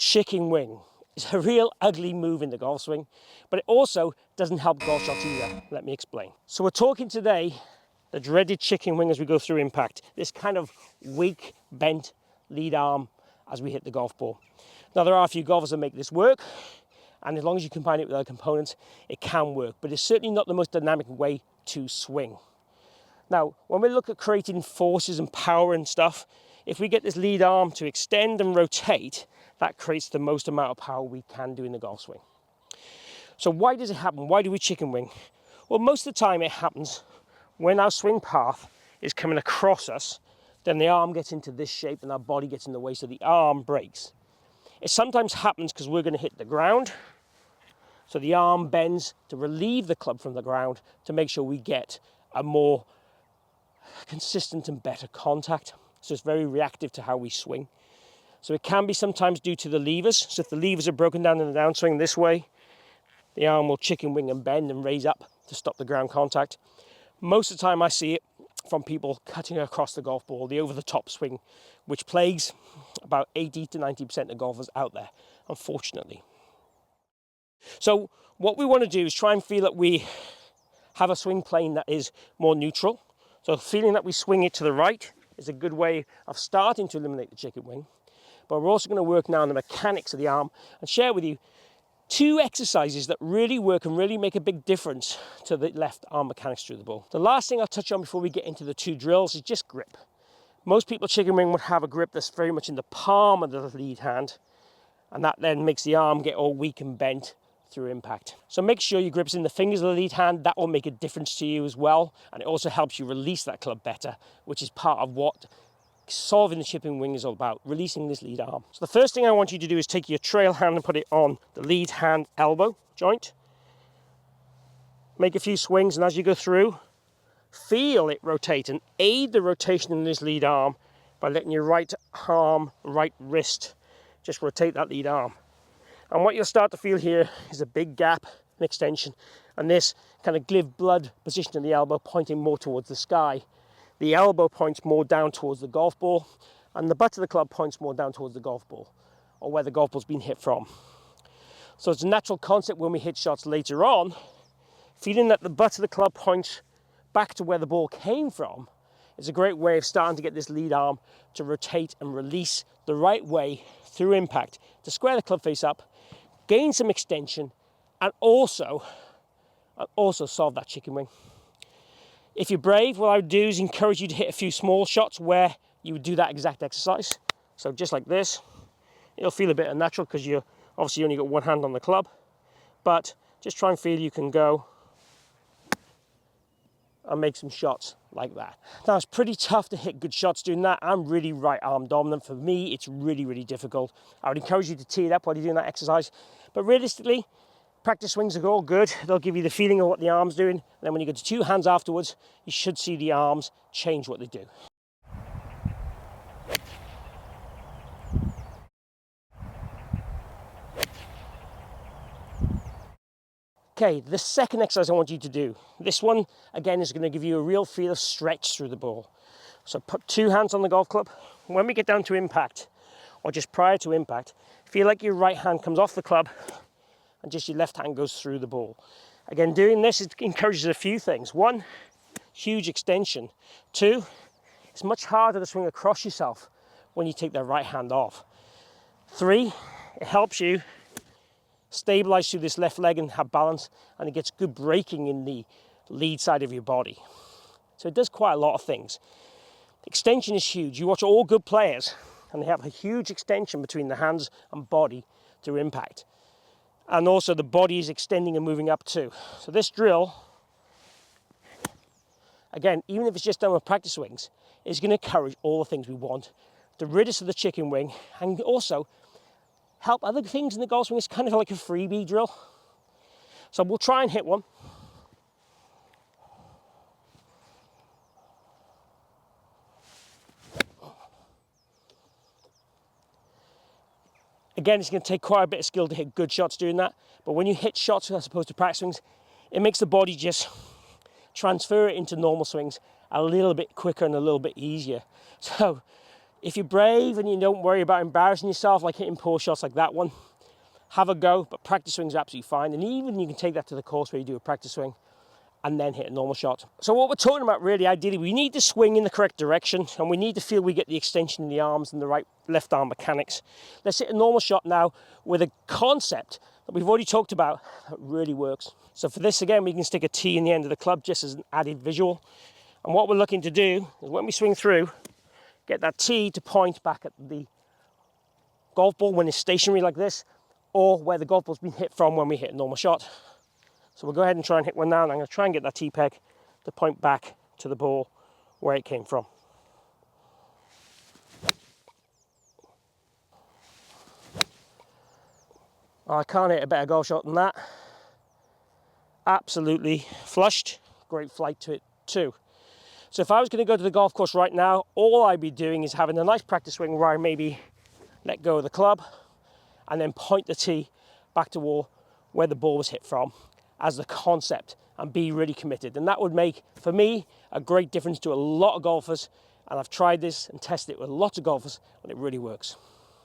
chicken wing. It's a real ugly move in the golf swing, but it also doesn't help golf shots either. Let me explain. So we're talking today the dreaded chicken wing as we go through impact. This kind of weak, bent lead arm as we hit the golf ball. Now there are a few golfers that make this work, and as long as you combine it with other components, it can work, but it's certainly not the most dynamic way to swing. Now, when we look at creating forces and power and stuff, if we get this lead arm to extend and rotate, that creates the most amount of power we can do in the golf swing. So why does it happen? Why do we chicken wing? Well, most of the time it happens when our swing path is coming across us, then the arm gets into this shape and our body gets in the way, so the arm breaks. It sometimes happens because we're going to hit the ground, so the arm bends to relieve the club from the ground to make sure we get a more consistent and better contact. So it's very reactive to how we swing. So it can be sometimes due to the levers. So if the levers are broken down in the downswing this way, the arm will chicken wing and bend and raise up to stop the ground contact. Most of the time I see it from people cutting across the golf ball, the over-the-top swing, which plagues about 80 to 90% of golfers out there, unfortunately. So what we want to do is try and feel that we have a swing plane that is more neutral. So feeling that we swing it to the right is a good way of starting to eliminate the chicken wing. But we're also going to work now on the mechanics of the arm and share with you 2 exercises that really work and really make a big difference to the left arm mechanics through the ball. The last thing I'll touch on before we get into the 2 drills is just grip. Most people chicken wing would have a grip that's very much in the palm of the lead hand, and that then makes the arm get all weak and bent through impact. So make sure your grip's in the fingers of the lead hand. That will make a difference to you as well, and it also helps you release that club better, which is part of what solving the chipping wing is all about, releasing this lead arm. So the first thing I want you to do is take your trail hand and put it on the lead hand elbow joint. Make a few swings, and as you go through, feel it rotate and aid the rotation in this lead arm by letting your right arm, right wrist just rotate that lead arm. And what you'll start to feel here is a big gap, an extension, and this kind of glib blood position in the elbow pointing more towards the sky. The elbow points more down towards the golf ball, and the butt of the club points more down towards the golf ball, or where the golf ball's been hit from. So it's a natural concept when we hit shots later on, feeling that the butt of the club points back to where the ball came from is a great way of starting to get this lead arm to rotate and release the right way through impact to square the club face up, gain some extension, and also solve that chicken wing. If you're brave, what I would do is encourage you to hit a few small shots where you would do that exact exercise. So just like this, it'll feel a bit unnatural because you obviously only got one hand on the club, but just try and feel you can go and make some shots like that. Now it's pretty tough to hit good shots doing that. I'm really right arm dominant. For me, it's really, really difficult. I would encourage you to tee it up while you're doing that exercise, but realistically, practice swings are all good. They'll give you the feeling of what the arm's doing. And then when you go to 2 hands afterwards, you should see the arms change what they do. Okay, the second exercise I want you to do. This one, again, is going to give you a real feel of stretch through the ball. So put 2 hands on the golf club. When we get down to impact, or just prior to impact, feel like your right hand comes off the club and just your left hand goes through the ball. Again, doing this encourages a few things. 1, huge extension. 2, it's much harder to swing across yourself when you take that right hand off. 3, it helps you stabilize through this left leg and have balance, and it gets good braking in the lead side of your body. So it does quite a lot of things. Extension is huge. You watch all good players and they have a huge extension between the hands and body through impact. And also the body is extending and moving up too. So this drill, again, even if it's just done with practice swings, is going to encourage all the things we want to rid us of the chicken wing and also help other things in the golf swing. It's kind of like a freebie drill. So we'll try and hit one. Again, it's going to take quite a bit of skill to hit good shots doing that. But when you hit shots as opposed to practice swings, it makes the body just transfer it into normal swings a little bit quicker and a little bit easier. So If you're brave and you don't worry about embarrassing yourself, like hitting poor shots like that one, have a go, but practice swings are absolutely fine. And even you can take that to the course where you do a practice swing and then hit a normal shot. So what we're talking about really, ideally, we need to swing in the correct direction and we need to feel we get the extension in the arms and the right left arm mechanics. Let's hit a normal shot now with a concept that we've already talked about that really works. So for this, again, we can stick a T in the end of the club just as an added visual. And what we're looking to do is when we swing through, get that T to point back at the golf ball when it's stationary like this, or where the golf ball's been hit from when we hit a normal shot. So we'll go ahead and try and hit one now, and I'm going to try and get that tee peg to point back to the ball where it came from. I can't hit a better golf shot than that. Absolutely flushed. Great flight to it too. So if I was going to go to the golf course right now, all I'd be doing is having a nice practice swing where I maybe let go of the club and then point the tee back to where the ball was hit from as the concept, and be really committed. And that would make, for me, a great difference to a lot of golfers. And I've tried this and tested it with lots of golfers, and it really works.